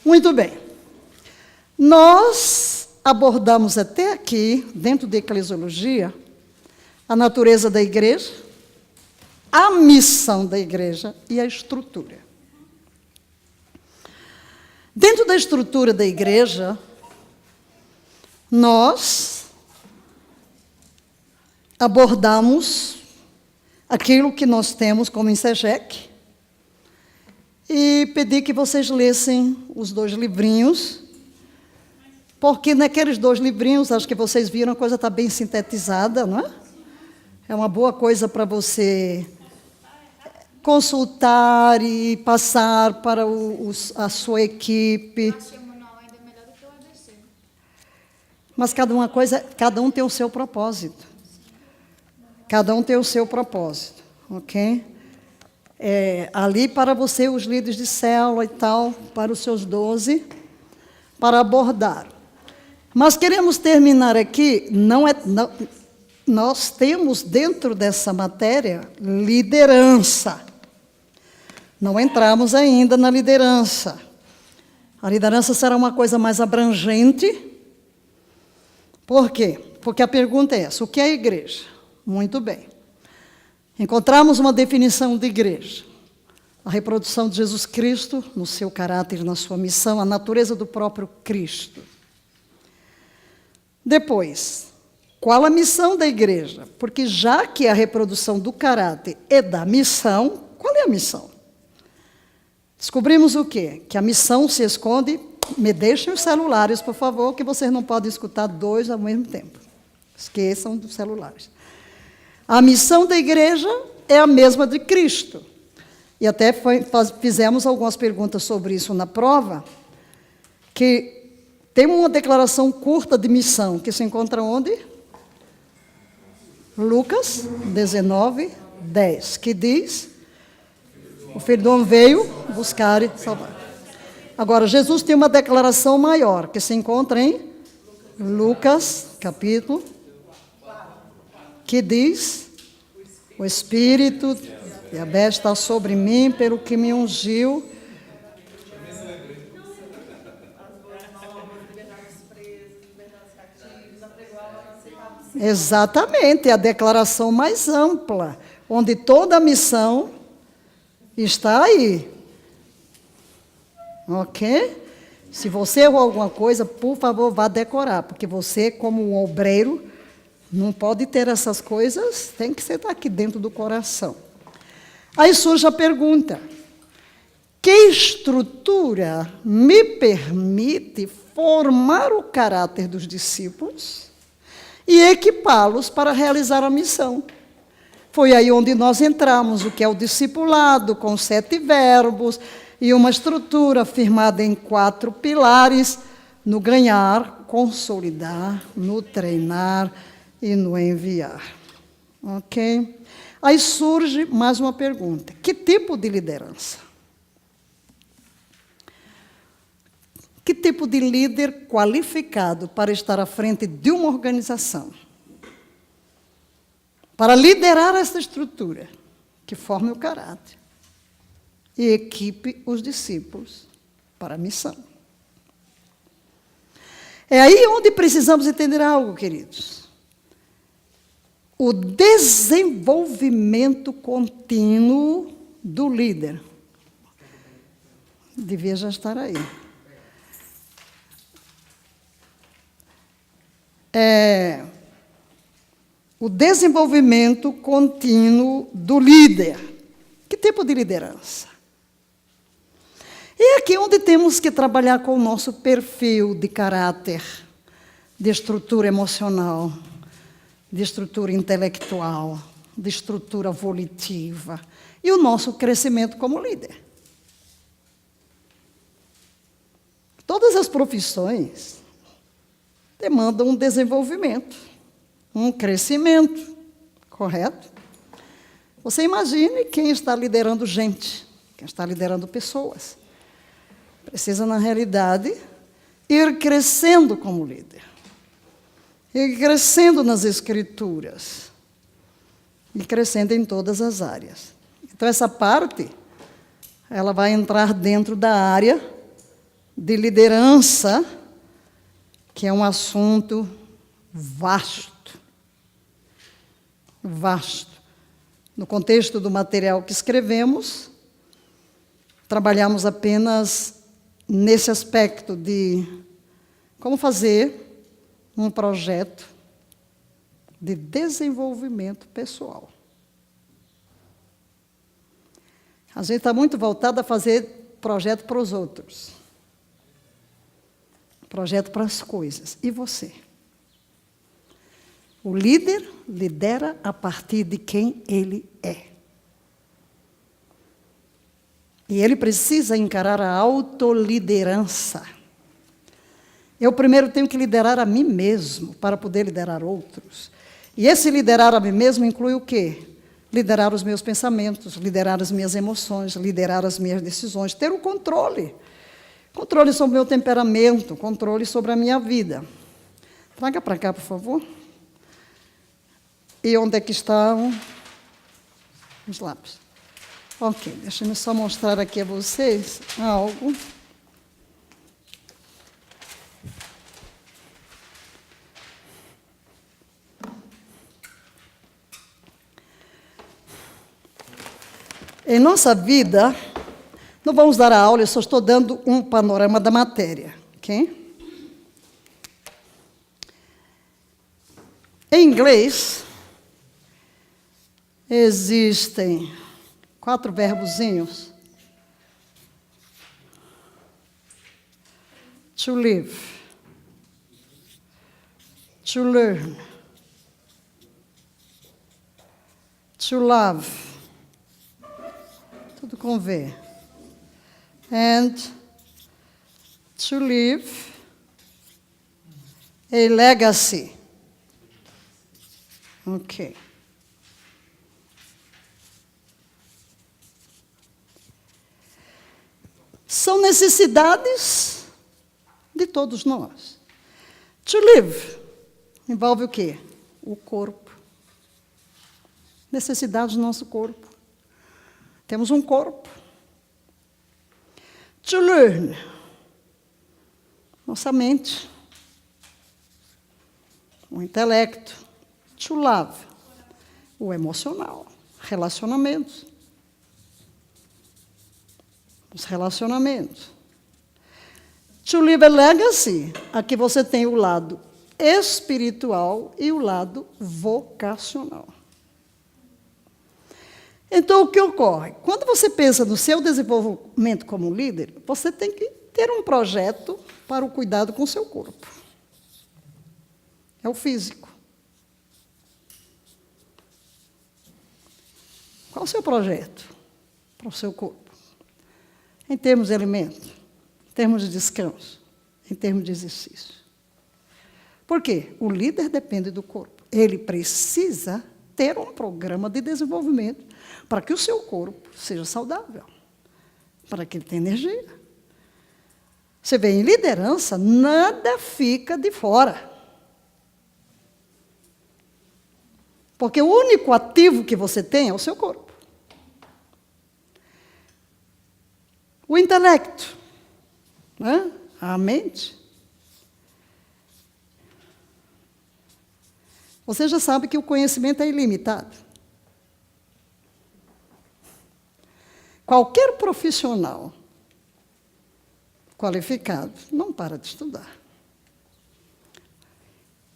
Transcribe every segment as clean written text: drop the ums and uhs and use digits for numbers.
Muito bem. Nós abordamos até aqui, dentro da eclesiologia, a natureza da igreja, a missão da igreja e a estrutura. Dentro da estrutura da igreja, nós abordamos aquilo que nós temos como INSEGEC e pedi que vocês lessem os 2 livrinhos, porque naqueles 2 livrinhos, acho que vocês viram, a coisa está bem sintetizada, não é? É uma boa coisa para você consultar e passar para a sua equipe. Eu achei o manual ainda melhor do que o ABC. Mas cada um tem o seu propósito. Cada um tem o seu propósito, ok? Ali para você, os líderes de célula e tal, para os seus 12, para abordar. Mas queremos terminar aqui, nós temos dentro dessa matéria liderança. Não entramos ainda na liderança. A liderança será uma coisa mais abrangente. Por quê? Porque a pergunta é essa: o que é a igreja? Muito bem. Encontramos uma definição de igreja. A reprodução de Jesus Cristo, no seu caráter e na sua missão, a natureza do próprio Cristo. Depois, qual a missão da igreja? Porque já que a reprodução do caráter é da missão, qual é a missão? Descobrimos o quê? Que a missão se esconde. Me deixem os celulares, por favor, que vocês não podem escutar 2 ao mesmo tempo. Esqueçam dos celulares. A missão da igreja é a mesma de Cristo. E até fizemos algumas perguntas sobre isso na prova, que tem uma declaração curta de missão, que se encontra onde? Lucas 19, 10, que diz: o Filho do Homem veio buscar e salvar. Agora, Jesus tem uma declaração maior, que se encontra em Lucas, capítulo, que diz: o Espírito de Abel está sobre mim, pelo que me ungiu. Exatamente, é a declaração mais ampla, onde toda a missão está aí. Ok? Se você errou alguma coisa, por favor, vá decorar, porque você, como um obreiro, não pode ter essas coisas, tem que estar aqui dentro do coração. Aí surge a pergunta: que estrutura me permite formar o caráter dos discípulos e equipá-los para realizar a missão? Foi aí onde nós entramos, o que é o discipulado, com 7 verbos, e uma estrutura firmada em 4 pilares, no ganhar, consolidar, no treinar e no enviar. Ok? Aí surge mais uma pergunta: que tipo de liderança? Que tipo de líder qualificado para estar à frente de uma organização? Para liderar essa estrutura, que forme o caráter e equipe os discípulos para a missão. É aí onde precisamos entender algo, queridos. O desenvolvimento contínuo do líder. Devia já estar aí. O desenvolvimento contínuo do líder. Que tipo de liderança? É aqui onde temos que trabalhar com o nosso perfil de caráter, de estrutura emocional, de estrutura intelectual, de estrutura volitiva e o nosso crescimento como líder. Todas as profissões demandam um desenvolvimento, um crescimento, correto? Você imagine quem está liderando gente, quem está liderando pessoas. Precisa, na realidade, ir crescendo como líder. Ir crescendo nas escrituras. E crescendo em todas as áreas. Então, essa parte, ela vai entrar dentro da área de liderança, que é um assunto vasto. Vasto. No contexto do material que escrevemos, trabalhamos apenas nesse aspecto de como fazer um projeto de desenvolvimento pessoal. A gente está muito voltado a fazer projeto para os outros. Projeto para as coisas. E você? O líder lidera a partir de quem ele é. E ele precisa encarar a autoliderança. Eu primeiro tenho que liderar a mim mesmo para poder liderar outros. E esse liderar a mim mesmo inclui o quê? Liderar os meus pensamentos, liderar as minhas emoções, liderar as minhas decisões, ter o controle. Controle sobre o meu temperamento, controle sobre a minha vida. Traga para cá, por favor. E onde é que estão os lápis? Ok, deixa eu só mostrar aqui a vocês algo. Em nossa vida, não vamos dar a aula, eu só estou dando um panorama da matéria, ok? Em inglês, existem 4 verbozinhos. To live, to learn, to love, tudo com V. And to leave a legacy. Ok. São necessidades de todos nós. To live envolve o quê? O corpo. Necessidades do nosso corpo. Temos um corpo. To learn, nossa mente, o intelecto. To love, o emocional, relacionamentos. Os relacionamentos. To leave a legacy, aqui você tem o lado espiritual e o lado vocacional. Então, o que ocorre? Quando você pensa no seu desenvolvimento como líder, você tem que ter um projeto para o cuidado com o seu corpo. É o físico. Qual o seu projeto para o seu corpo? Em termos de alimento, em termos de descanso, em termos de exercício. Por quê? O líder depende do corpo. Ele precisa ter um programa de desenvolvimento para que o seu corpo seja saudável, para que ele tenha energia. Você vê, em liderança, nada fica de fora. Porque o único ativo que você tem é o seu corpo. O intelecto, né? A mente. Você já sabe que o conhecimento é ilimitado. Qualquer profissional qualificado não para de estudar.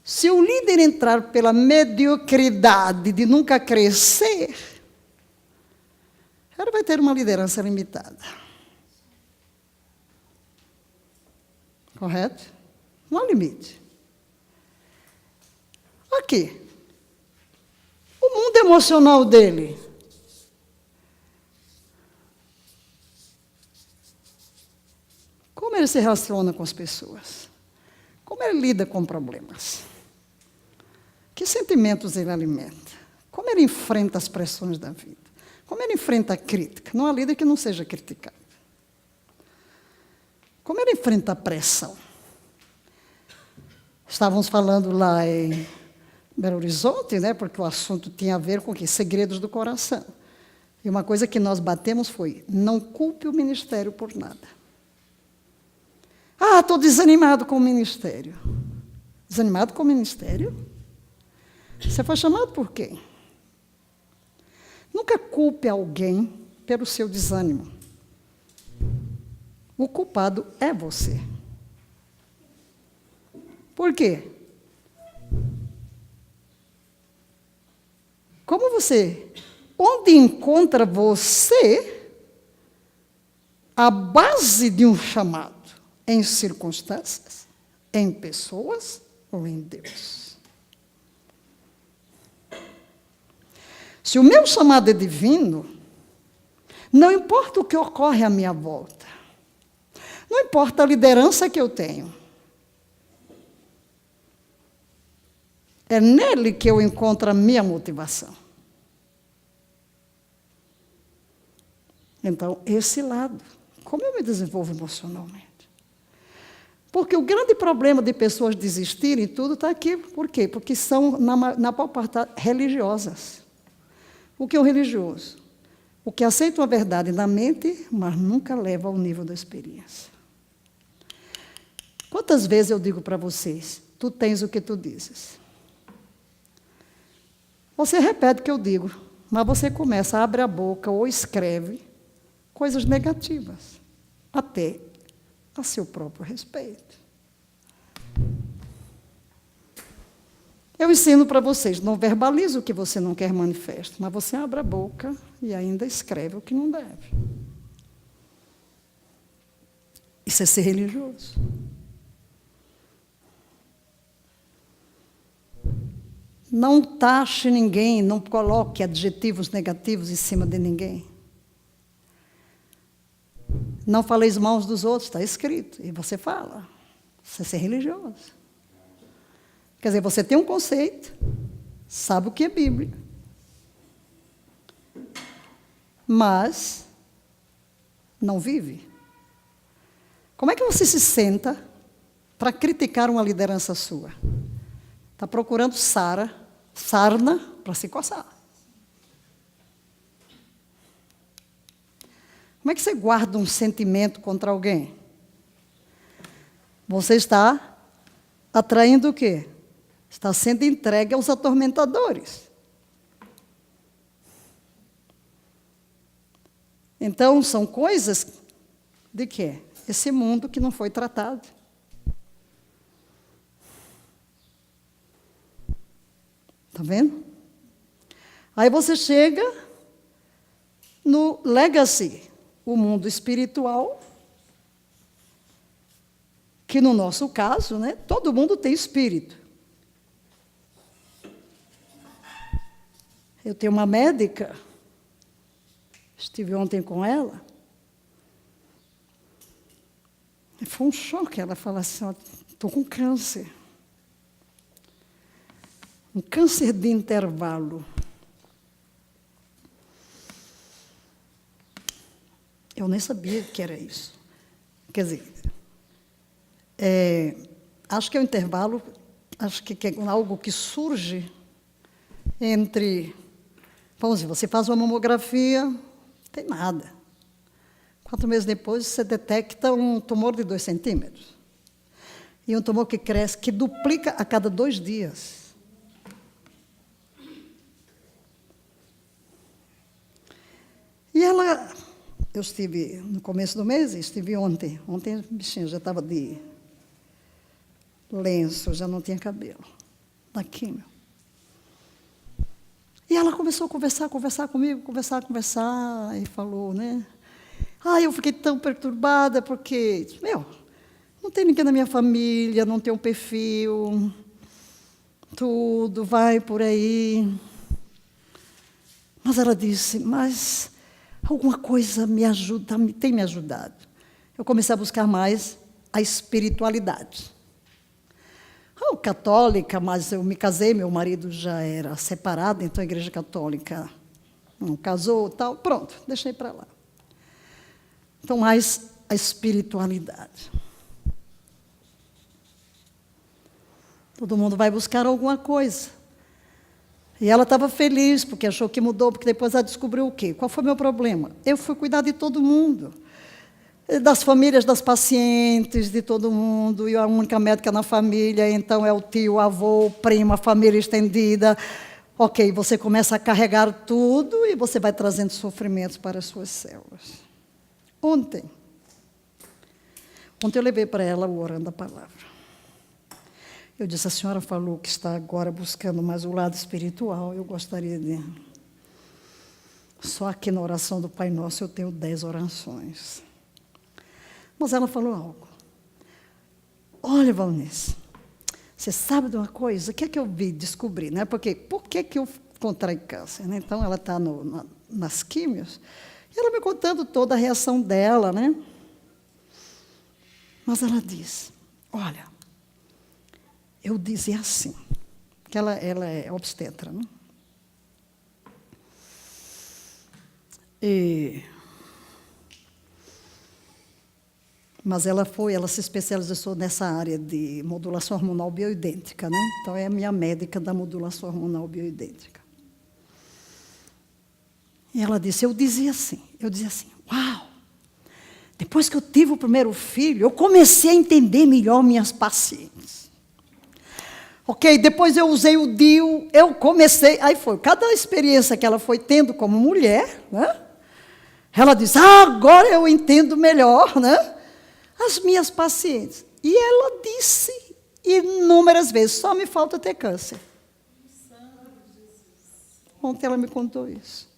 Se o líder entrar pela mediocridade de nunca crescer, ele vai ter uma liderança limitada. Correto? Não há limite. Aqui. O mundo emocional dele. Como ele se relaciona com as pessoas? Como ele lida com problemas? Que sentimentos ele alimenta? Como ele enfrenta as pressões da vida? Como ele enfrenta a crítica? Não há líder que não seja criticado. Como ele enfrenta a pressão? Estávamos falando lá em Belo Horizonte, né, porque o assunto tinha a ver com o quê? Segredos do coração. E uma coisa que nós batemos foi, não culpe o ministério por nada. Ah, estou desanimado com o ministério. Desanimado com o ministério? Você foi chamado por quem? Nunca culpe alguém pelo seu desânimo. O culpado é você. Por quê? Como você, onde encontra você a base de um chamado? Em circunstâncias, em pessoas ou em Deus? Se o meu chamado é divino, não importa o que ocorre à minha volta, não importa a liderança que eu tenho, é nele que eu encontro a minha motivação. Então, esse lado, como eu me desenvolvo emocionalmente? Porque o grande problema de pessoas desistirem tudo está aqui. Por quê? Porque são, na maior parte, religiosas. O que é o religioso? O que aceita uma verdade na mente, mas nunca leva ao nível da experiência. Quantas vezes eu digo para vocês, tu tens o que tu dizes? Você repete o que eu digo, mas você começa, abre a boca ou escreve coisas negativas, até a seu próprio respeito. Eu ensino para vocês, não verbalize o que você não quer manifestar, mas você abre a boca e ainda escreve o que não deve. Isso é ser religioso. Não taxe ninguém, não coloque adjetivos negativos em cima de ninguém. Não faleis mal dos outros, está escrito. E você fala. Isso é ser religioso. Quer dizer, você tem um conceito, sabe o que é Bíblia. Mas não vive. Como é que você se senta para criticar uma liderança sua? Está procurando sarna para se coçar. Como é que você guarda um sentimento contra alguém? Você está atraindo o quê? Está sendo entregue aos atormentadores. Então, são coisas de quê? Esse mundo que não foi tratado. Está vendo? Aí você chega no legacy, o mundo espiritual, que no nosso caso, né, todo mundo tem espírito. Eu tenho uma médica, estive ontem com ela, e foi um choque ela falar assim, estou com câncer. Um câncer de intervalo. Eu nem sabia que era isso. Quer dizer, acho que é um intervalo, acho que é algo que surge entre... Vamos dizer, você faz uma mamografia, não tem nada. 4 meses depois, você detecta um tumor de 2 centímetros. E um tumor que cresce, que duplica a cada 2 dias. E ela... Eu estive no começo do mês, estive ontem. Ontem, bichinho, já estava de lenço, já não tinha cabelo. Da químio. E ela começou a conversar comigo, e falou, né? Eu fiquei tão perturbada, porque, não tem ninguém na minha família, não tem um perfil, tudo vai por aí. Mas ela disse, mas alguma coisa me ajuda, tem me ajudado. Eu comecei a buscar mais a espiritualidade. Católica, mas eu me casei, meu marido já era separado, então a igreja católica não casou, tal, pronto, deixei para lá. Então, mais a espiritualidade. Todo mundo vai buscar alguma coisa. E ela estava feliz, porque achou que mudou, porque depois ela descobriu o quê? Qual foi o meu problema? Eu fui cuidar de todo mundo. das famílias das pacientes, de todo mundo, e a única médica na família, então é o tio, o avô, o primo, a família estendida. Ok, você começa a carregar tudo e você vai trazendo sofrimentos para as suas células. Ontem eu levei para ela o orando a palavra. Eu disse, a senhora falou que está agora buscando mais o lado espiritual, eu gostaria de... Só aqui na oração do Pai Nosso eu tenho 10 orações. Mas ela falou algo. Olha, Valnice, você sabe de uma coisa? O que é que eu vi, descobri, né? Por que que eu contraí câncer? Né? Então, ela está nas químios, e ela me contando toda a reação dela, né? Mas ela diz, olha, eu dizia assim, que ela é obstetra, né? Mas ela se especializou nessa área de modulação hormonal bioidêntica, né? Então, é a minha médica da modulação hormonal bioidêntica. E ela disse, eu dizia assim, uau, depois que eu tive o primeiro filho, eu comecei a entender melhor minhas pacientes. Ok, depois eu usei o DIU, eu comecei, aí foi, cada experiência que ela foi tendo como mulher, né? Ela disse, agora eu entendo melhor, né? As minhas pacientes. E ela disse inúmeras vezes, só me falta ter câncer. Ontem ela me contou isso.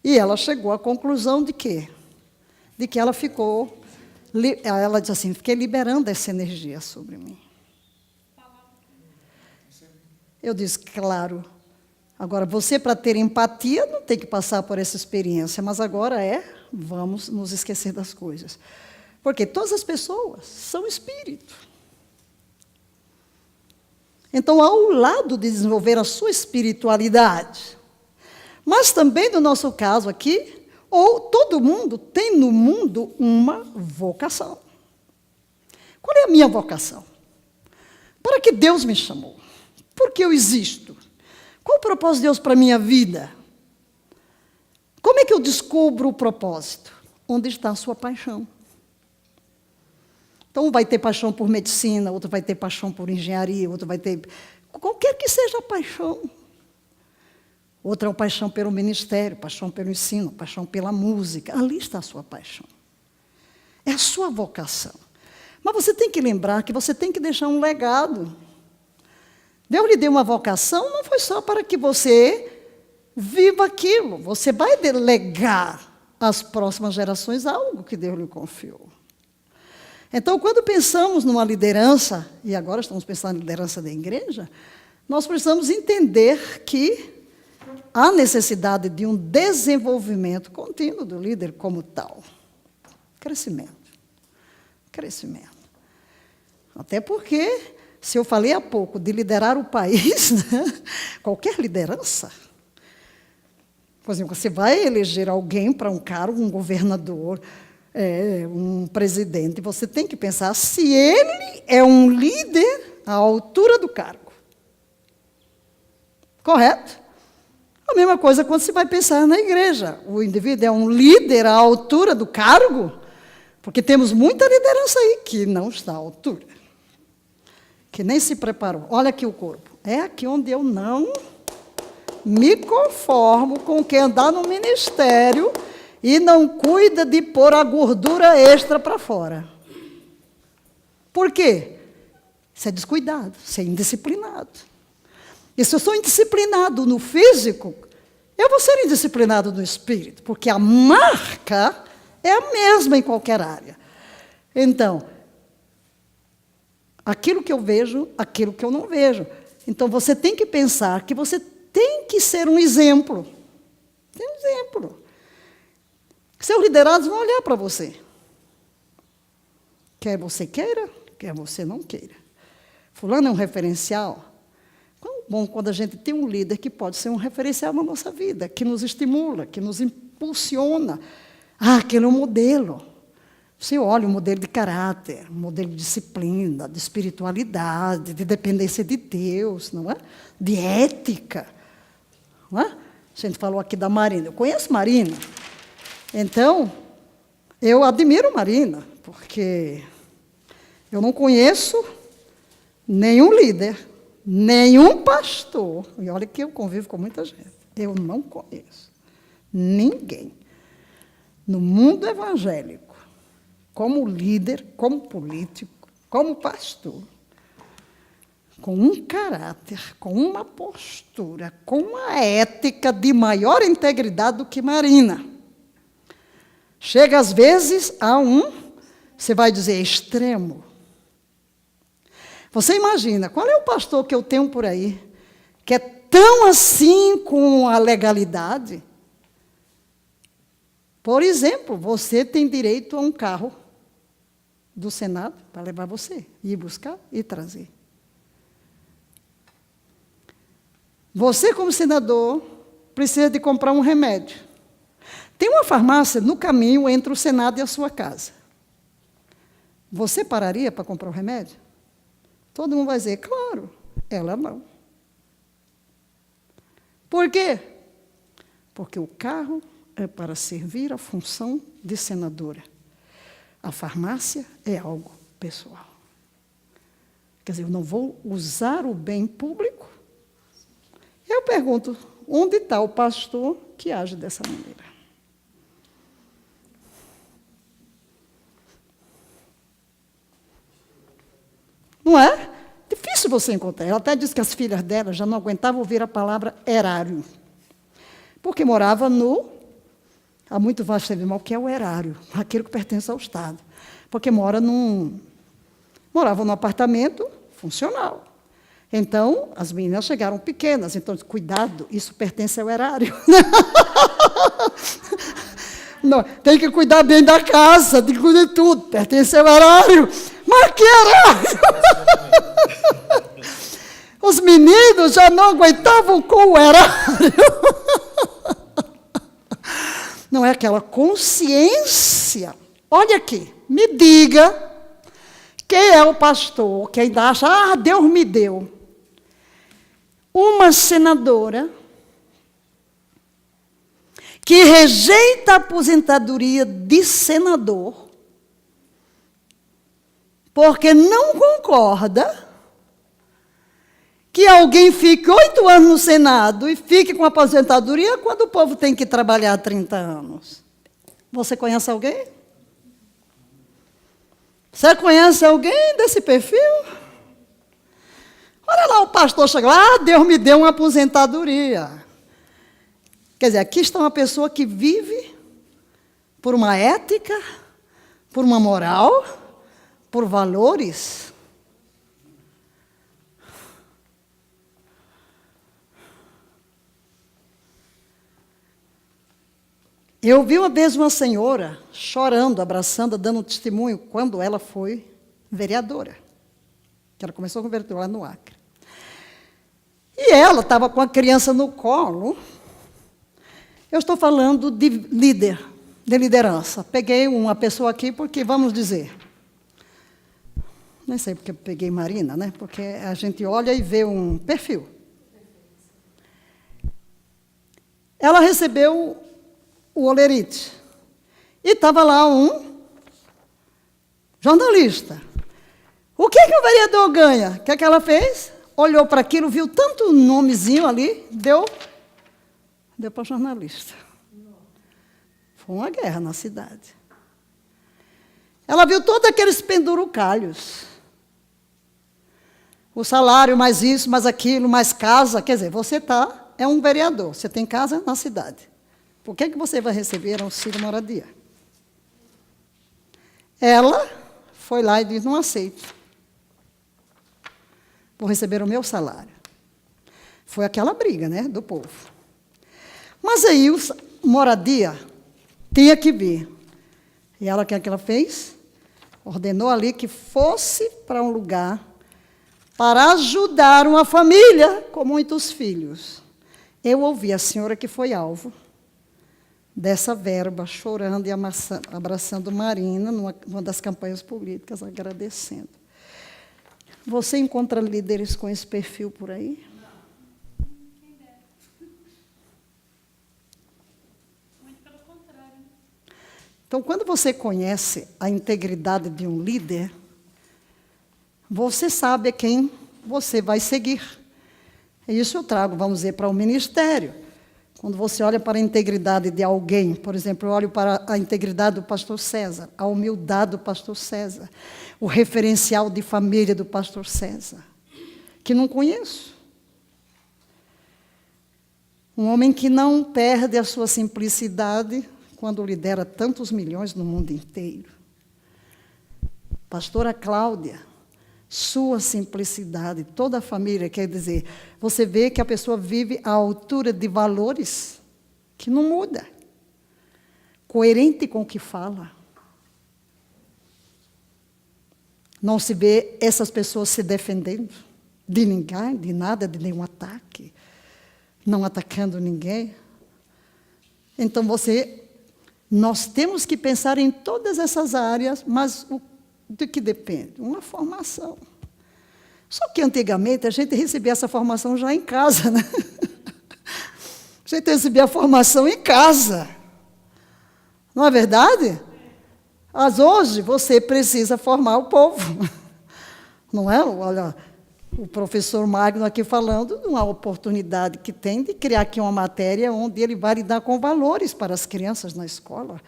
E ela chegou à conclusão de quê? De que ela ficou, ela disse assim, fiquei liberando essa energia sobre mim. Eu disse, claro, agora você para ter empatia não tem que passar por essa experiência, mas agora vamos nos esquecer das coisas. Porque todas as pessoas são espírito. Então, ao lado de desenvolver a sua espiritualidade, mas também no nosso caso aqui, ou todo mundo tem no mundo uma vocação. Qual é a minha vocação? Para que Deus me chamou? Por que eu existo? Qual o propósito de Deus para a minha vida? Como é que eu descubro o propósito? Onde está a sua paixão? Então, um vai ter paixão por medicina, outro vai ter paixão por engenharia, outro vai ter... Qualquer que seja a paixão. Outra é a paixão pelo ministério, paixão pelo ensino, paixão pela música. Ali está a sua paixão. É a sua vocação. Mas você tem que lembrar que você tem que deixar um legado. Deus lhe deu uma vocação, não foi só para que você viva aquilo. Você vai delegar às próximas gerações algo que Deus lhe confiou. Então, quando pensamos numa liderança, e agora estamos pensando em liderança da igreja, nós precisamos entender que há necessidade de um desenvolvimento contínuo do líder como tal. Crescimento. Até porque, se eu falei há pouco de liderar o país, né, qualquer liderança, por exemplo, você vai eleger alguém para um cargo, um governador, um presidente, você tem que pensar se ele é um líder à altura do cargo. Correto? A mesma coisa quando você vai pensar na igreja. O indivíduo é um líder à altura do cargo, porque temos muita liderança aí que não está à altura, que nem se preparou. Olha aqui o corpo. É aqui onde eu não me conformo com quem andar no ministério e não cuida de pôr a gordura extra para fora. Por quê? Isso é descuidado, isso é indisciplinado. E se eu sou indisciplinado no físico, eu vou ser indisciplinado no espírito, porque a marca é a mesma em qualquer área. Então, aquilo que eu vejo, aquilo que eu não vejo. Então, você tem que pensar que você tem que ser um exemplo. Tem um exemplo. Seus liderados vão olhar para você. Quer você queira, quer você não queira. Fulano é um referencial. Quão bom quando a gente tem um líder que pode ser um referencial na nossa vida, que nos estimula, que nos impulsiona. Aquele é um modelo. Você olha um modelo de caráter, um modelo de disciplina, de espiritualidade, de dependência de Deus, não é? De ética. Não é? A gente falou aqui da Marina. Eu conheço Marina. Então, Eu admiro Marina, porque eu não conheço nenhum líder, nenhum pastor, e olha que eu convivo com muita gente, eu não conheço ninguém no mundo evangélico, como líder, como político, como pastor, com um caráter, com uma postura, com uma ética de maior integridade do que Marina. Chega às vezes a você vai dizer, extremo. Você imagina, qual é o pastor que eu tenho por aí, que é tão assim com a legalidade? Por exemplo, você tem direito a um carro do Senado para levar você, ir buscar e trazer. Você, como senador, precisa de comprar um remédio. Tem uma farmácia no caminho entre o Senado e a sua casa. Você pararia para comprar o remédio? Todo mundo vai dizer, claro, ela não. Por quê? Porque o carro é para servir a função de senadora. A farmácia é algo pessoal. Quer dizer, eu não vou usar o bem público. Eu pergunto, onde está o pastor que age dessa maneira? Não é? Difícil você encontrar. Ela até disse que as filhas dela já não aguentavam ouvir a palavra erário. Porque morava há muito vasto sabe mal o que é o erário, aquilo que pertence ao Estado. Porque morava num apartamento funcional. Então, as meninas chegaram pequenas, então, cuidado, isso pertence ao erário. Não, tem que cuidar bem da casa, tem que cuidar de tudo, pertence ao erário. Mas que erário? Os meninos já não aguentavam com o erário. Não é aquela consciência. Olha aqui, me diga quem é o pastor que ainda acha, Deus me deu. Uma senadora que rejeita a aposentadoria de senador porque não concorda que alguém fique 8 anos no Senado e fique com aposentadoria quando o povo tem que trabalhar 30 anos. Você conhece alguém? Você conhece alguém desse perfil? Olha lá, o pastor chega lá, Deus me deu uma aposentadoria. Quer dizer, aqui está uma pessoa que vive por uma ética, por uma moral, por valores. Eu vi uma vez uma senhora chorando, abraçando, dando um testemunho, quando ela foi vereadora. Que ela começou como vereadora lá no Acre. E ela estava com a criança no colo. Eu estou falando de líder, de liderança. Peguei uma pessoa aqui porque, vamos dizer, nem sei porque eu peguei Marina, né? Porque a gente olha e vê um perfil. Ela recebeu o olerite. E estava lá um jornalista. O que o vereador ganha? O que ela fez? Olhou para aquilo, viu tanto nomezinho ali, deu para o jornalista. Foi uma guerra na cidade. Ela viu todos aqueles pendurucalhos. O salário, mais isso, mais aquilo, mais casa. Quer dizer, você é um vereador, você tem casa na cidade. Por que você vai receber auxílio moradia? Ela foi lá e disse, não aceito. Vou receber o meu salário. Foi aquela briga, né, do povo. Mas aí, moradia tinha que vir. E ela, o que ela fez? Ordenou ali que fosse para um lugar para ajudar uma família com muitos filhos. Eu ouvi a senhora que foi alvo dessa verba, chorando e abraçando Marina, numa das campanhas políticas, agradecendo. Você encontra líderes com esse perfil por aí? Não. Quem dera. Muito pelo contrário. Então, quando você conhece a integridade de um líder, você sabe a quem você vai seguir. E isso eu trago, vamos dizer, para o ministério. Quando você olha para a integridade de alguém, por exemplo, eu olho para a integridade do pastor César, a humildade do pastor César, o referencial de família do pastor César, que não conheço. Um homem que não perde a sua simplicidade quando lidera tantos milhões no mundo inteiro. Pastora Cláudia, sua simplicidade, toda a família, quer dizer, você vê que a pessoa vive à altura de valores que não muda, coerente com o que fala. Não se vê essas pessoas se defendendo de ninguém, de nada, de nenhum ataque, não atacando ninguém. Então, nós temos que pensar em todas essas áreas, mas do que depende? Uma formação. Só que antigamente a gente recebia essa formação já em casa, né? A gente recebia a formação em casa. Não é verdade? Mas hoje você precisa formar o povo. Não é? Olha, o professor Magno aqui falando de uma oportunidade que tem de criar aqui uma matéria onde ele vai lidar com valores para as crianças na escola.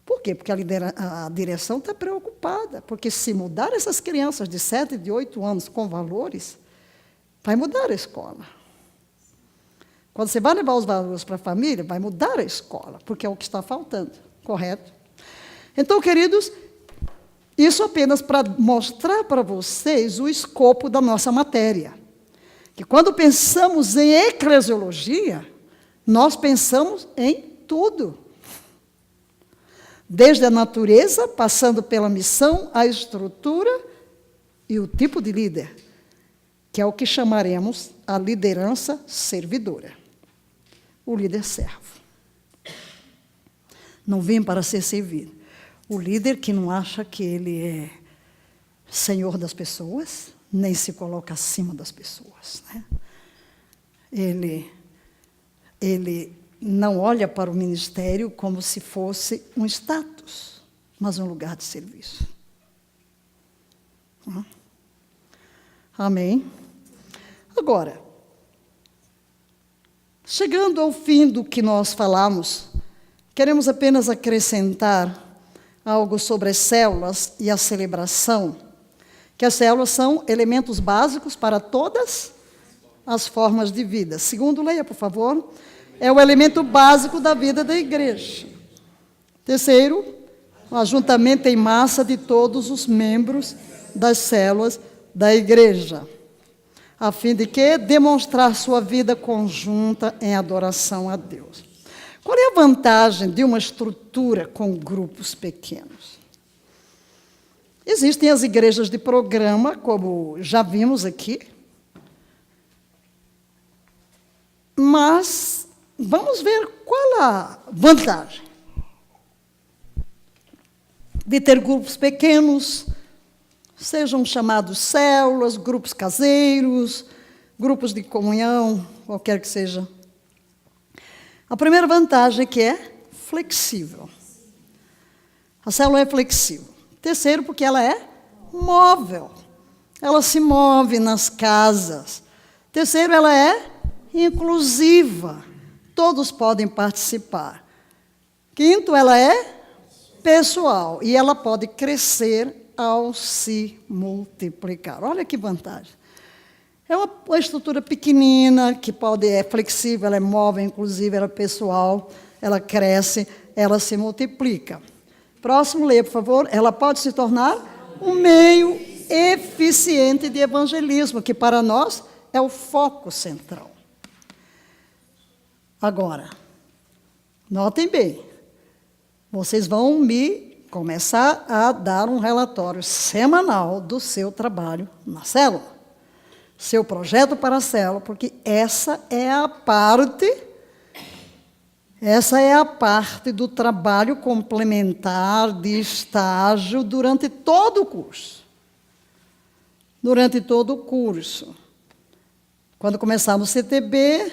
Por quê? Porque a direção está preocupada, porque se mudar essas crianças de 7, de 8 anos com valores, vai mudar a escola. Quando você vai levar os valores para a família, vai mudar a escola, porque é o que está faltando, correto? Então, queridos, isso apenas para mostrar para vocês o escopo da nossa matéria. Que quando pensamos em eclesiologia, nós pensamos em tudo. Desde a natureza, passando pela missão, a estrutura e o tipo de líder, que é o que chamaremos a liderança servidora. O líder servo. Não vem para ser servido. O líder que não acha que ele é senhor das pessoas, nem se coloca acima das pessoas, né? Ele não olha para o ministério como se fosse um status, mas um lugar de serviço. Amém? Agora, chegando ao fim do que nós falamos, queremos apenas acrescentar algo sobre as células e a celebração, que as células são elementos básicos para todas as formas de vida. Segundo, leia, por favor. É o elemento básico da vida da igreja. Terceiro, o ajuntamento em massa de todos os membros das células da igreja, a fim de que demonstrar sua vida conjunta em adoração a Deus. Qual é a vantagem de uma estrutura com grupos pequenos? Existem as igrejas de programa, como já vimos aqui, mas vamos ver qual a vantagem de ter grupos pequenos, sejam chamados células, grupos caseiros, grupos de comunhão, qualquer que seja. A primeira vantagem é que é flexível. A célula é flexível. Terceiro, porque ela é móvel. Ela se move nas casas. Terceiro, ela é inclusiva. Todos podem participar. Quinto, ela é pessoal. E ela pode crescer ao se multiplicar. Olha que vantagem. É uma estrutura pequenina, que é flexível, ela é móvel, inclusive, ela é pessoal, ela cresce, ela se multiplica. Próximo, leia, por favor. Ela pode se tornar um meio eficiente de evangelismo, que para nós é o foco central. Agora, notem bem, vocês vão começar a dar um relatório semanal do seu trabalho na célula. Seu projeto para a célula, porque essa é a parte do trabalho complementar de estágio durante todo o curso. Durante todo o curso. Quando começarmos o CTB,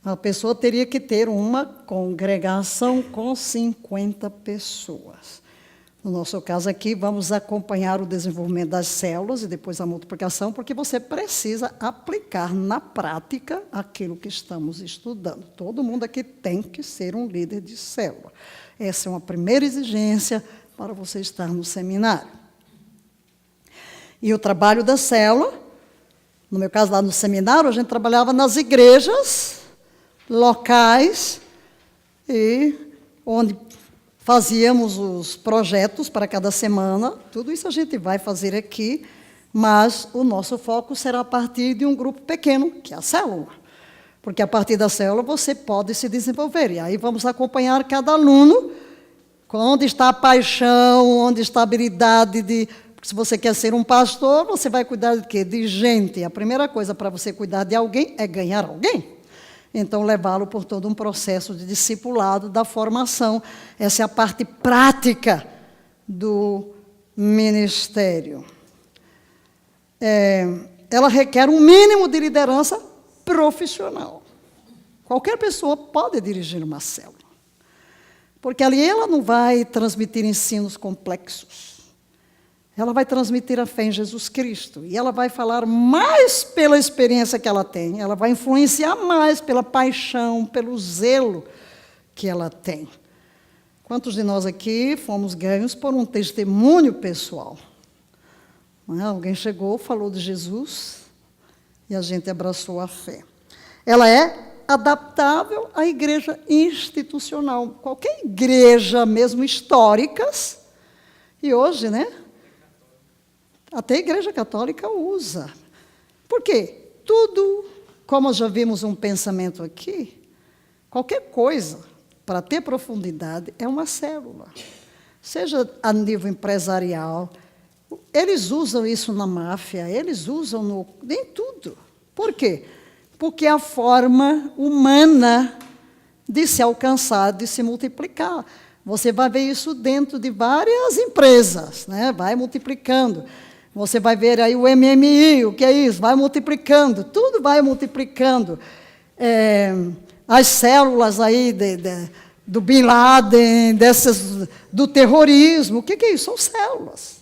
A pessoa teria que ter uma congregação com 50 pessoas. No nosso caso aqui, vamos acompanhar o desenvolvimento das células e depois a multiplicação, porque você precisa aplicar na prática aquilo que estamos estudando. Todo mundo aqui tem que ser um líder de célula. Essa é uma primeira exigência para você estar no seminário. E o trabalho da célula, no meu caso lá no seminário, a gente trabalhava nas igrejas locais e onde fazíamos os projetos para cada semana. Tudo isso a gente vai fazer aqui, mas o nosso foco será a partir de um grupo pequeno, que é a célula. Porque a partir da célula você pode se desenvolver. E aí vamos acompanhar cada aluno, onde está a paixão, onde está a habilidade de... Porque se você quer ser um pastor, você vai cuidar de quê? De gente. A primeira coisa para você cuidar de alguém é ganhar alguém. Então, levá-lo por todo um processo de discipulado, da formação. Essa é a parte prática do ministério. Ela requer um mínimo de liderança profissional. Qualquer pessoa pode dirigir uma célula. Porque ali ela não vai transmitir ensinos complexos. Ela vai transmitir a fé em Jesus Cristo. E ela vai falar mais pela experiência que ela tem. Ela vai influenciar mais pela paixão, pelo zelo que ela tem. Quantos de nós aqui fomos ganhos por um testemunho pessoal? Não é? Alguém chegou, falou de Jesus e a gente abraçou a fé. Ela é adaptável à igreja institucional. Qualquer igreja, mesmo históricas, e hoje, né? Até a Igreja Católica usa. Por quê? Tudo, como já vimos um pensamento aqui, qualquer coisa, para ter profundidade, é uma célula. Seja a nível empresarial, eles usam isso na máfia, eles usam em tudo. Por quê? Porque é a forma humana de se alcançar, de se multiplicar. Você vai ver isso dentro de várias empresas, né? Vai multiplicando. Você vai ver aí o MMI, o que é isso? Vai multiplicando, tudo vai multiplicando. As células aí do Bin Laden, do terrorismo, o que é isso? São células.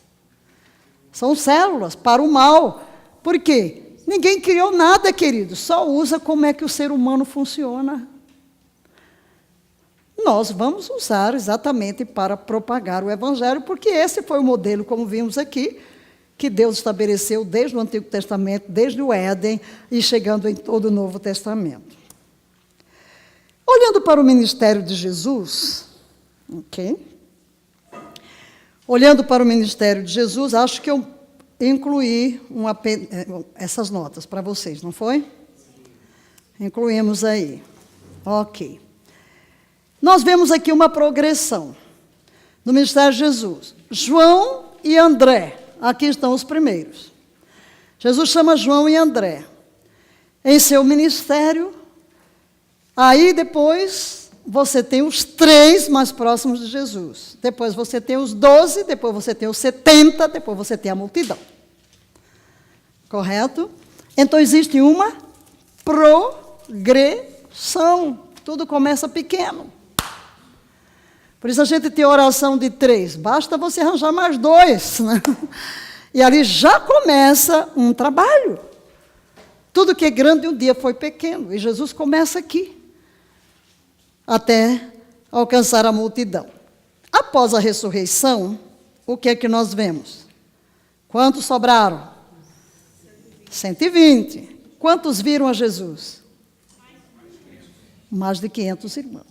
São células para o mal. Por quê? Ninguém criou nada, querido, só usa como é que o ser humano funciona. Nós vamos usar exatamente para propagar o Evangelho, porque esse foi o modelo, como vimos aqui, que Deus estabeleceu desde o Antigo Testamento, desde o Éden, e chegando em todo o Novo Testamento. Olhando para o ministério de Jesus, ok? Olhando para o ministério de Jesus, acho que eu incluí essas notas para vocês, não foi? Incluímos aí. Ok. Nós vemos aqui uma progressão no ministério de Jesus. João e André. Aqui estão os primeiros. Jesus chama João e André em seu ministério. Aí depois você tem os 3 mais próximos de Jesus. Depois você tem os 12, depois você tem os 70, depois você tem a multidão. Correto? Então existe uma progressão. Tudo começa pequeno. Por isso a gente tem oração de 3. Basta você arranjar mais 2. Né? E ali já começa um trabalho. Tudo que é grande um dia foi pequeno. E Jesus começa aqui. Até alcançar a multidão. Após a ressurreição, o que é que nós vemos? Quantos sobraram? 120. Quantos viram a Jesus? Mais de 500 irmãos.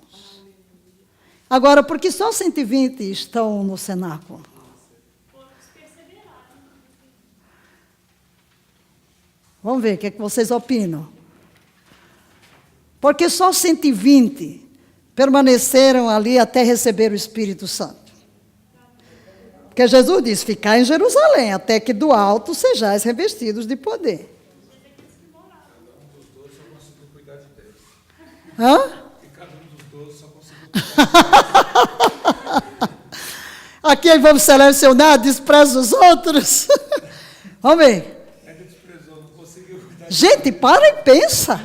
Agora, por que só 120 estão no cenáculo? Vamos ver o que é que vocês opinam. Porque só 120 permaneceram ali até receber o Espírito Santo. Porque Jesus disse, ficai em Jerusalém, até que do alto sejais revestidos de poder. Hã? Aqui em Vamos Selecionar, despreza os outros. Vamos ver. Gente, para e pensa.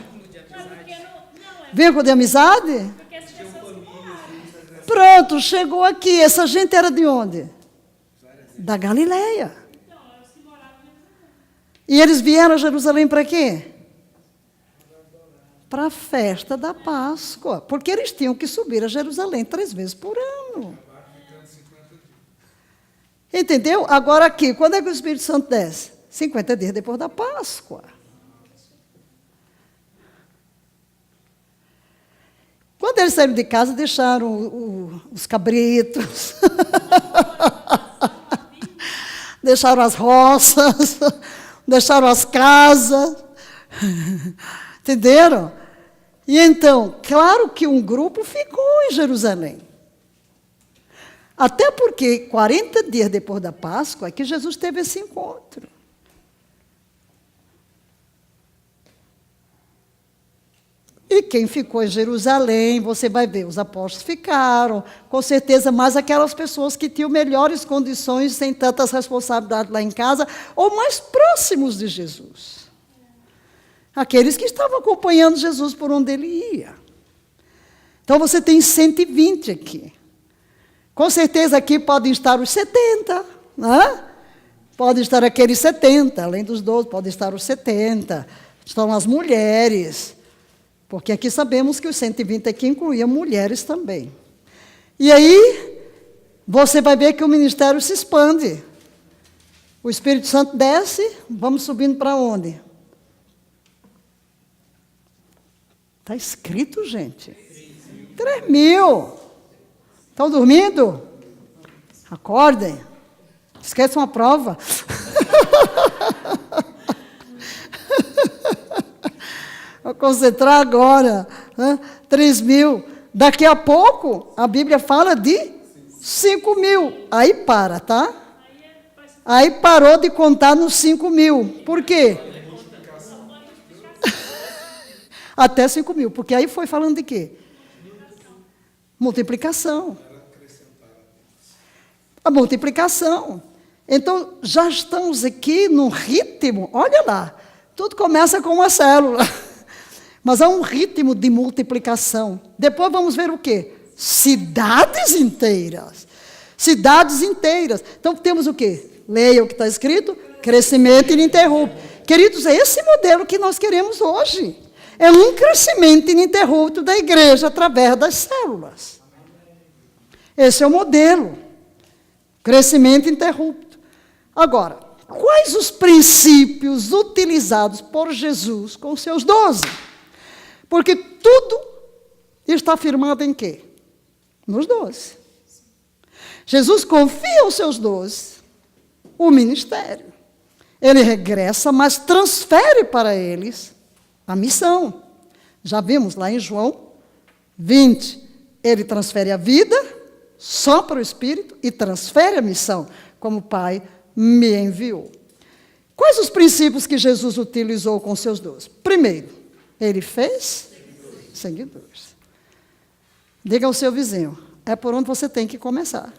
Mas porque não é Vínculo de amizade? Porque as pessoas se moravam. Pronto, chegou aqui. Essa gente era de onde? Da Galileia. Então, elas se moravam em Jerusalém. E eles vieram a Jerusalém para quê? Para a festa da Páscoa. Porque eles tinham que subir a Jerusalém 3 vezes por ano. Entendeu? Agora aqui, quando é que o Espírito Santo desce? 50 dias depois da Páscoa. Quando eles saíram de casa, deixaram os cabritos, deixaram as roças, deixaram as casas. Entenderam? E então, claro que um grupo ficou em Jerusalém. Até porque 40 dias depois da Páscoa é que Jesus teve esse encontro. E quem ficou em Jerusalém, você vai ver, os apóstolos ficaram, com certeza mais aquelas pessoas que tinham melhores condições, sem tantas responsabilidades lá em casa, ou mais próximos de Jesus. Aqueles que estavam acompanhando Jesus por onde ele ia. Então você tem 120 aqui. Com certeza aqui podem estar os 70, né? Podem estar aqueles 70, além dos 12, podem estar os 70. Estão as mulheres. Porque aqui sabemos que os 120 aqui incluíam mulheres também. E aí, você vai ver que o ministério se expande. O Espírito Santo desce, vamos subindo para onde? Está escrito, gente. 3.000. Estão dormindo? Acordem. Esqueçam a prova. Vou concentrar agora. 3.000. Daqui a pouco, a Bíblia fala de 5.000. Aí para, tá? Aí parou de contar nos 5.000. Por quê? Até 5.000. Porque aí foi falando de quê? Multiplicação. A multiplicação. Então, já estamos aqui num ritmo, olha lá, tudo começa com uma célula. Mas há um ritmo de multiplicação. Depois vamos ver o quê? Cidades inteiras. Cidades inteiras. Então temos o quê? Leia o que está escrito. Crescimento ininterrupto. Queridos, é esse modelo que nós queremos hoje. É um crescimento ininterrupto da igreja através das células. Esse é o modelo. Crescimento ininterrupto. Agora, quais os princípios utilizados por Jesus com os seus 12? Porque tudo está firmado em quê? Nos 12. Jesus confia aos seus 12 o ministério. Ele regressa, mas transfere para eles a missão. Já vimos lá em João 20. Ele transfere a vida só para o Espírito e transfere a missão, como o Pai me enviou. Quais os princípios que Jesus utilizou com seus 12? Primeiro, ele fez seguidores. Diga ao seu vizinho, é por onde você tem que começar.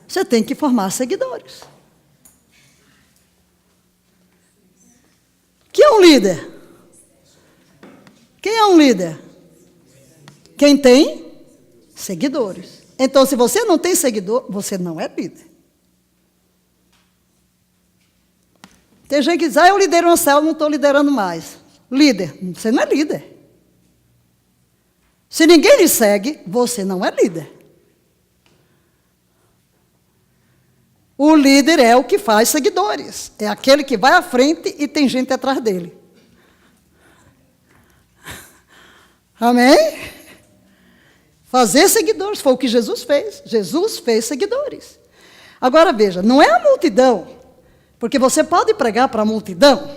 Você tem que formar seguidores. Quem é um líder? Quem é um líder? Quem tem seguidores. Então, se você não tem seguidor, você não é líder. Tem gente que diz, eu lidero uma célula, não estou liderando mais. Líder, você não é líder. Se ninguém lhe segue, você não é líder. O líder é o que faz seguidores. É aquele que vai à frente e tem gente atrás dele. Amém? Fazer seguidores, foi o que Jesus fez. Jesus fez seguidores. Agora veja, não é a multidão, porque você pode pregar para a multidão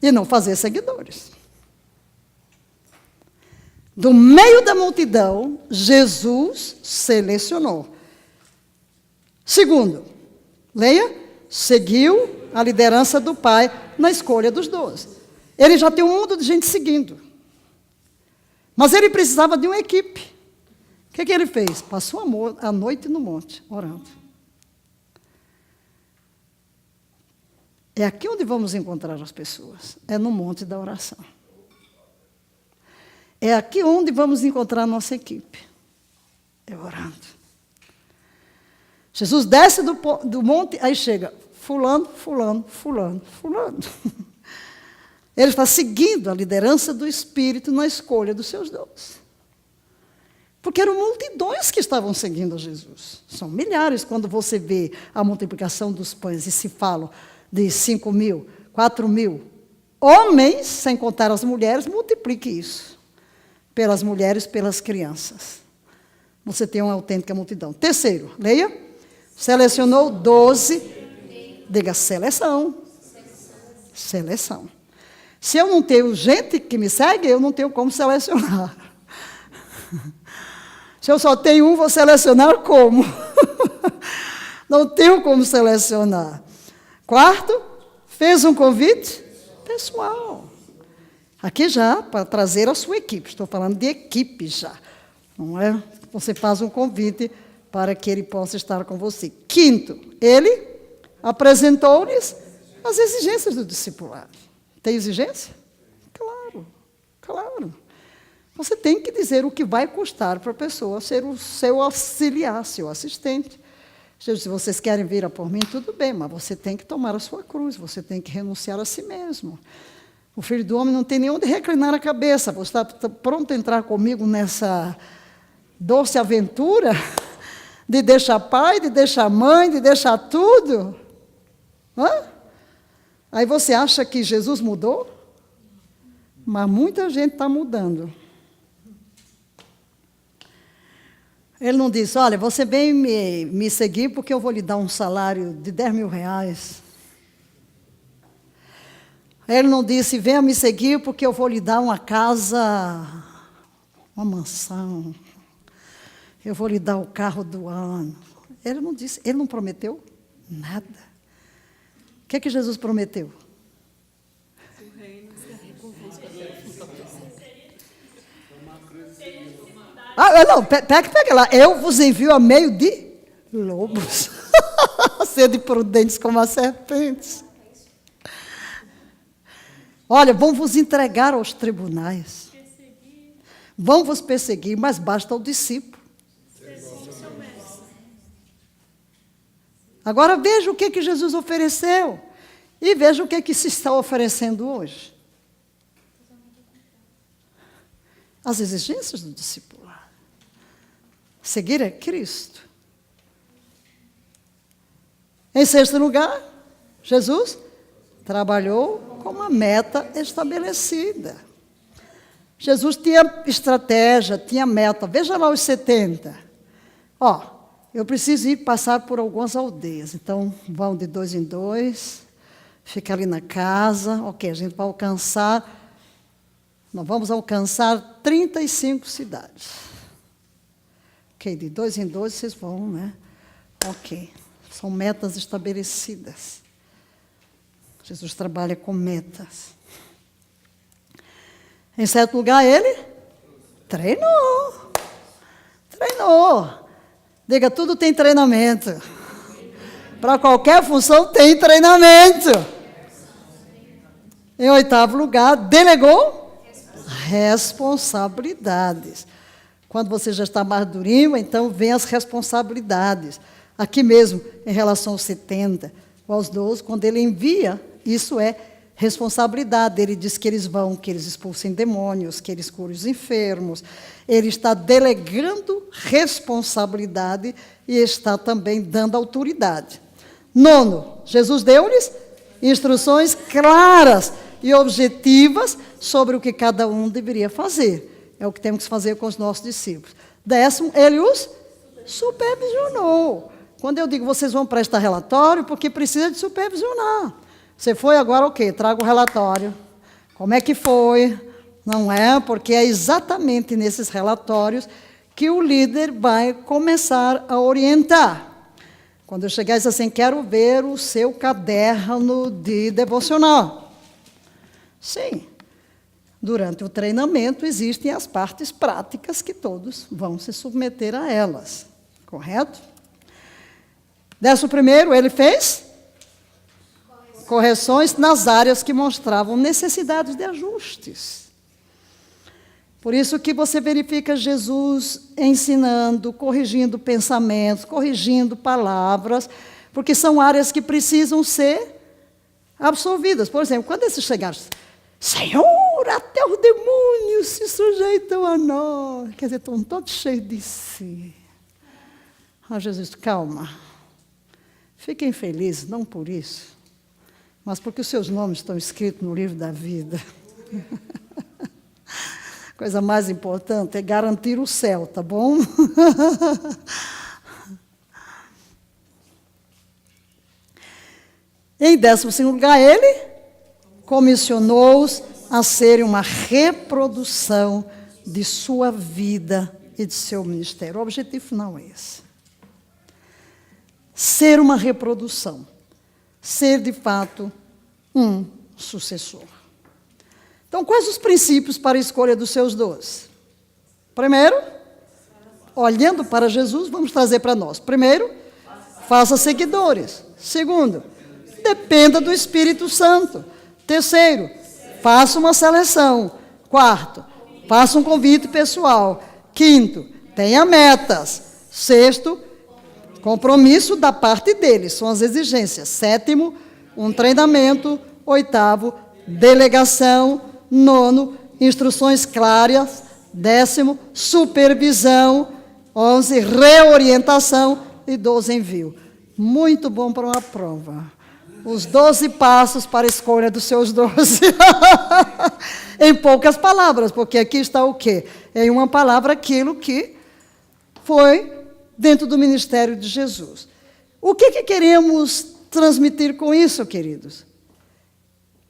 e não fazer seguidores. Do meio da multidão, Jesus selecionou. Segundo, leia, seguiu a liderança do Pai na escolha dos 12. Ele já tem um mundo de gente seguindo. Mas ele precisava de uma equipe. O que ele fez? Passou a noite no monte, orando. É aqui onde vamos encontrar as pessoas. É no monte da oração. É aqui onde vamos encontrar a nossa equipe. É orando. Jesus desce do monte, aí chega fulano, fulano, fulano, fulano. Ele está seguindo a liderança do Espírito na escolha dos seus dons. Porque eram multidões que estavam seguindo a Jesus. São milhares quando você vê a multiplicação dos pães e se fala de 5.000, 4.000 homens, sem contar as mulheres, multiplique isso. Pelas mulheres, pelas crianças. Você tem uma autêntica multidão. Terceiro, leia. Selecionou 12. Diga, seleção. Seleção. Se eu não tenho gente que me segue, eu não tenho como selecionar. Se eu só tenho um, vou selecionar como? Não tenho como selecionar. Quarto, fez um convite pessoal. Aqui já, para trazer a sua equipe. Estou falando de equipe já. Não é? Você faz um convite para que ele possa estar com você. Quinto, ele apresentou-lhes as exigências do discipulado. Tem exigência? Claro, claro. Você tem que dizer o que vai custar para a pessoa ser o seu auxiliar, seu assistente. Se vocês querem vir por mim, tudo bem, mas você tem que tomar a sua cruz, você tem que renunciar a si mesmo. O Filho do Homem não tem nem onde reclinar a cabeça. Você está pronto a entrar comigo nessa doce aventura de deixar pai, de deixar mãe, de deixar tudo? Hã? Aí você acha que Jesus mudou? Mas muita gente está mudando. Ele não disse, olha, você vem me seguir porque eu vou lhe dar um salário de 10.000 reais. Ele não disse, venha me seguir porque eu vou lhe dar uma casa, uma mansão. Eu vou lhe dar o carro do ano. Ele não disse, ele não prometeu nada. O que é que Jesus prometeu? O reino será convosco. Não, pega lá. Eu vos envio a meio de lobos. Sede prudentes como as serpentes. Olha, vão vos entregar aos tribunais. Vão vos perseguir, mas basta ao discípulo. Agora veja o que Jesus ofereceu. E veja o que se está oferecendo hoje. As exigências do discípulo. Seguir é Cristo. Em sexto lugar, Jesus trabalhou com uma meta estabelecida. Jesus tinha estratégia, tinha meta. Veja lá os 70. Eu preciso ir passar por algumas aldeias. Então, vão de 2 em 2, fica ali na casa. Ok, a gente vai alcançar, nós vamos alcançar 35 cidades. Ok, de 2 em 2 vocês vão, né? Ok, são metas estabelecidas. Jesus trabalha com metas. Em certo lugar, ele treinou. Diga, tudo tem treinamento. Para qualquer função tem treinamento. Em oitavo lugar, delegou responsabilidades. Quando você já está mais durinho, então vem as responsabilidades. Aqui mesmo, em relação aos 70, aos 12, quando ele envia, isso é responsabilidade. Ele diz que eles vão, que eles expulsem demônios, que eles curem os enfermos. Ele está delegando responsabilidade e está também dando autoridade. Nono, Jesus deu-lhes instruções claras e objetivas sobre o que cada um deveria fazer. É o que temos que fazer com os nossos discípulos. Décimo, ele os supervisionou. Quando eu digo vocês vão prestar relatório, porque precisa de supervisionar. Você foi agora o quê? Traga o relatório. Como é que foi? Não é? Porque é exatamente nesses relatórios que o líder vai começar a orientar. Quando eu chegar e dizer assim, quero ver o seu caderno de devocional. Sim. Durante o treinamento existem as partes práticas que todos vão se submeter a elas. Correto? 11º, ele fez correções nas áreas que mostravam necessidades de ajustes. Por isso que você verifica Jesus ensinando, corrigindo pensamentos, corrigindo palavras, porque são áreas que precisam ser absolvidas. Por exemplo, quando esses chegaram, Senhor, até os demônios se sujeitam a nós. Quer dizer, estão todos cheios de si. Ah, Jesus, calma. Fiquem felizes, não por isso, mas porque os seus nomes estão escritos no livro da vida. A coisa mais importante é garantir o céu, tá bom? Em 12º lugar, ele comissionou-os a serem uma reprodução de sua vida e de seu ministério. O objetivo final é esse. Ser uma reprodução. Ser, de fato, um sucessor. Então, quais os princípios para a escolha dos seus 12? Primeiro, olhando para Jesus, vamos trazer para nós. Primeiro, faça seguidores. Segundo, dependa do Espírito Santo. Terceiro, faça uma seleção. Quarto, faça um convite pessoal. Quinto, tenha metas. Sexto, compromisso da parte deles, são as exigências. Sétimo, um treinamento. Oitavo, delegação. Nono, instruções claras. 10º, supervisão. 11, reorientação. E 12, envio. Muito bom para uma prova. Os 12 passos para a escolha dos seus 12. Em poucas palavras, porque aqui está o quê? Em uma palavra, aquilo que foi dentro do ministério de Jesus. O que queremos transmitir com isso, queridos?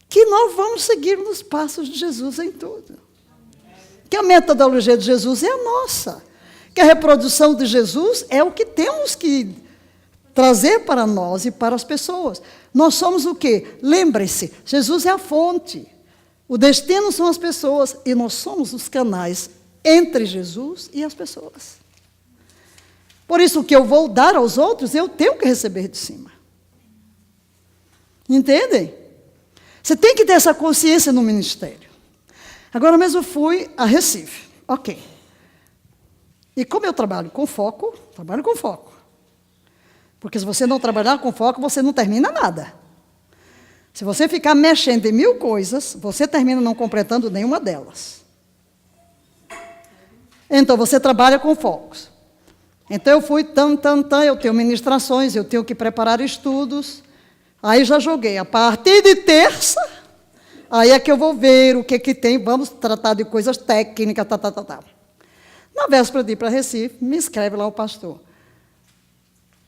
Que nós vamos seguir nos passos de Jesus em tudo. Que a metodologia de Jesus é a nossa. Que a reprodução de Jesus é o que temos que trazer para nós e para as pessoas. Nós somos o quê? Lembre-se, Jesus é a fonte. O destino são as pessoas e nós somos os canais entre Jesus e as pessoas. Por isso, o que eu vou dar aos outros, eu tenho que receber de cima. Entendem? Você tem que ter essa consciência no ministério. Agora mesmo eu fui a Recife. Ok. E como eu trabalho com foco, Porque se você não trabalhar com foco, você não termina nada. Se você ficar mexendo em 1000 coisas, você termina não completando nenhuma delas. Então, você trabalha com focos. Então, eu fui eu tenho ministrações, eu tenho que preparar estudos. Aí já joguei. A partir de terça, aí é que eu vou ver o que tem, vamos tratar de coisas técnicas, Na véspera de ir para Recife, me escreve lá o pastor.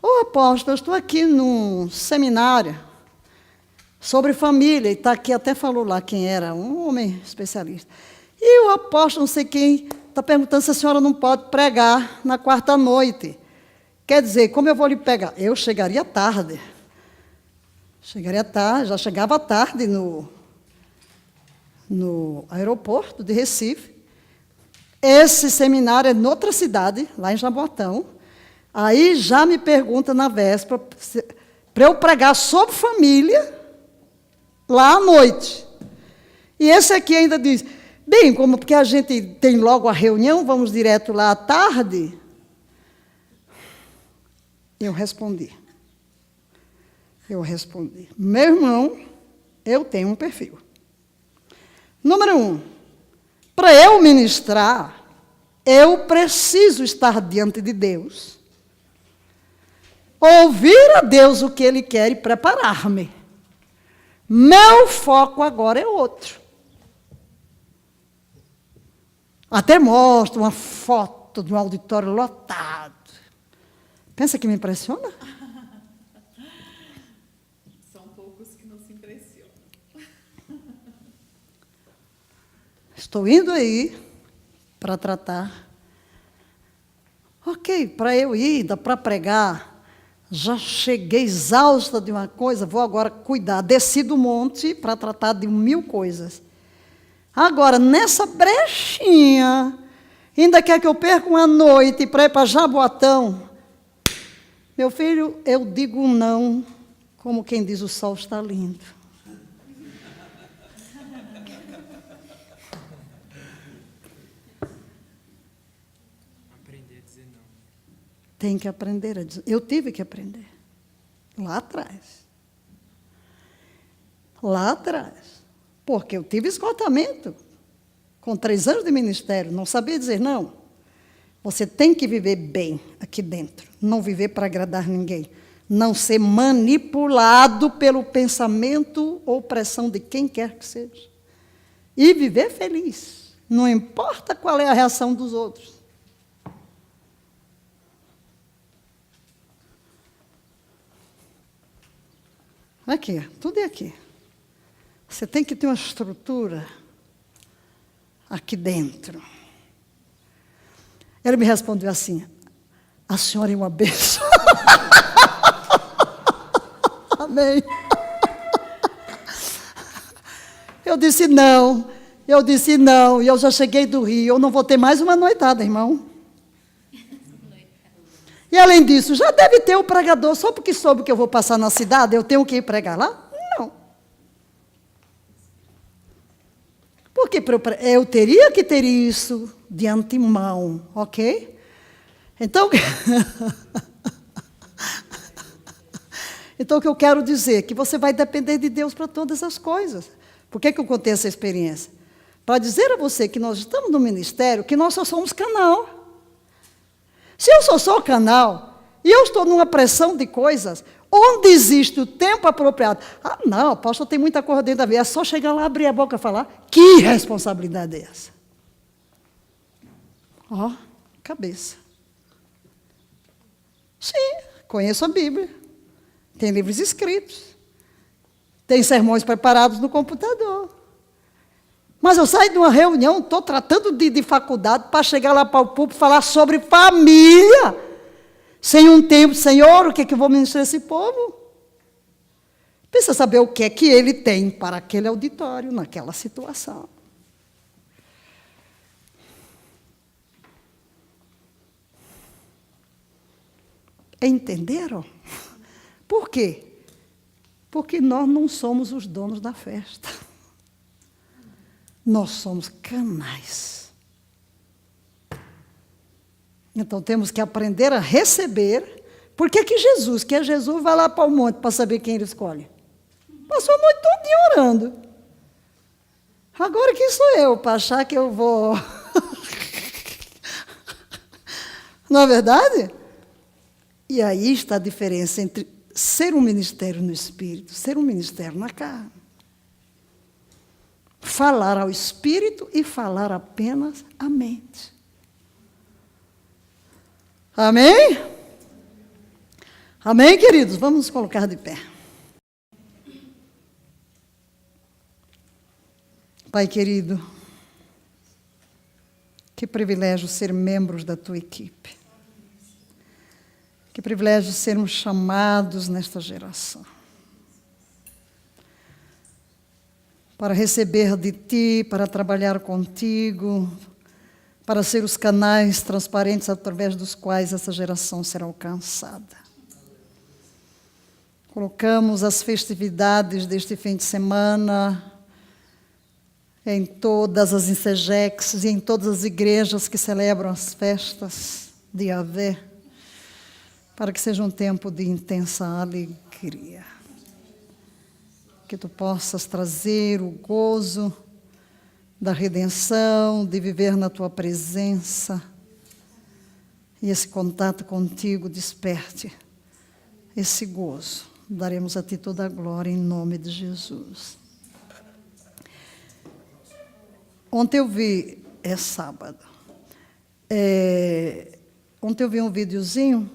Ô, apóstolo, eu estou aqui num seminário sobre família, e está aqui, até falou lá quem era, um homem especialista. E o apóstolo, não sei quem, está perguntando se a senhora não pode pregar na quarta noite. Quer dizer, como eu vou lhe pegar? Eu chegaria tarde. Já chegava tarde no aeroporto de Recife. Esse seminário é noutra cidade, lá em Jaboatão. Aí já me pergunta na véspera, para eu pregar sobre família, lá à noite. E esse aqui ainda diz, bem, como porque a gente tem logo a reunião, vamos direto lá à tarde. Eu respondi. Meu irmão, eu tenho um perfil. Número 1, para eu ministrar, eu preciso estar diante de Deus, ouvir a Deus o que Ele quer e preparar-me. Meu foco agora é outro. Até mostro uma foto de um auditório lotado. Pensa que me impressiona? São poucos que não se impressionam. Estou indo aí para tratar. Ok, para eu ir, para pregar, já cheguei exausta de uma coisa, vou agora cuidar. Desci do monte para tratar de 1000 coisas. Agora, nessa brechinha, ainda quer que eu perca uma noite para ir para Jaboatão? Meu filho, eu digo não, como quem diz, o sol está lindo. tem que aprender a dizer. Eu tive que aprender. Lá atrás. Lá atrás. Porque eu tive esgotamento. Com 3 anos de ministério, não sabia dizer não. Você tem que viver bem aqui dentro. Não viver para agradar ninguém. Não ser manipulado pelo pensamento ou pressão de quem quer que seja. E viver feliz. Não importa qual é a reação dos outros. Aqui, tudo é aqui. Você tem que ter uma estrutura aqui dentro. Ele me respondeu assim: a senhora é uma bênção. Amém. Eu disse não. E eu já cheguei do Rio. Eu não vou ter mais uma noitada, irmão. E além disso, já deve ter o pregador, só porque soube que eu vou passar na cidade, eu tenho que ir pregar lá? Não. Porque eu teria que ter isso de antemão, ok? Então, então o que eu quero dizer é que você vai depender de Deus para todas as coisas. Por que eu contei essa experiência? Para dizer a você que nós estamos no ministério, que nós só somos canal. Se eu sou só canal, e eu estou numa pressão de coisas, onde existe o tempo apropriado? Ah, não, pastor, tem muita coisa dentro da vida. É só chegar lá, abrir a boca e falar. Que responsabilidade é essa? Ó, cabeça. Sim, conheço a Bíblia. Tem livros escritos. Tem sermões preparados no computador. Mas eu saio de uma reunião, estou tratando de faculdade, para chegar lá para o púlpito e falar sobre família. Sem um tempo, Senhor, o que eu vou ministrar a esse povo? Precisa saber o que é que ele tem para aquele auditório, naquela situação. Entenderam? Por quê? Porque nós não somos os donos da festa. Nós somos canais. Então temos que aprender a receber. Por que Jesus, que é Jesus, vai lá para o monte para saber quem ele escolhe? Passou a noite todinha orando. Agora quem sou eu para achar que eu vou... Não é verdade? E aí está a diferença entre ser um ministério no Espírito, ser um ministério na carne. Falar ao Espírito e falar apenas à mente. Amém? Amém, queridos? Vamos nos colocar de pé. Pai querido, que privilégio ser membros da tua equipe. Que privilégio sermos chamados nesta geração. Para receber de ti, para trabalhar contigo, para ser os canais transparentes através dos quais essa geração será alcançada. Colocamos as festividades deste fim de semana em todas as INSEGECs e em todas as igrejas que celebram as festas de Yahvé, para que seja um tempo de intensa alegria. Que tu possas trazer o gozo da redenção, de viver na tua presença, e esse contato contigo desperte esse gozo. Daremos a ti toda a glória em nome de Jesus. Ontem eu vi, é sábado, ontem eu vi um videozinho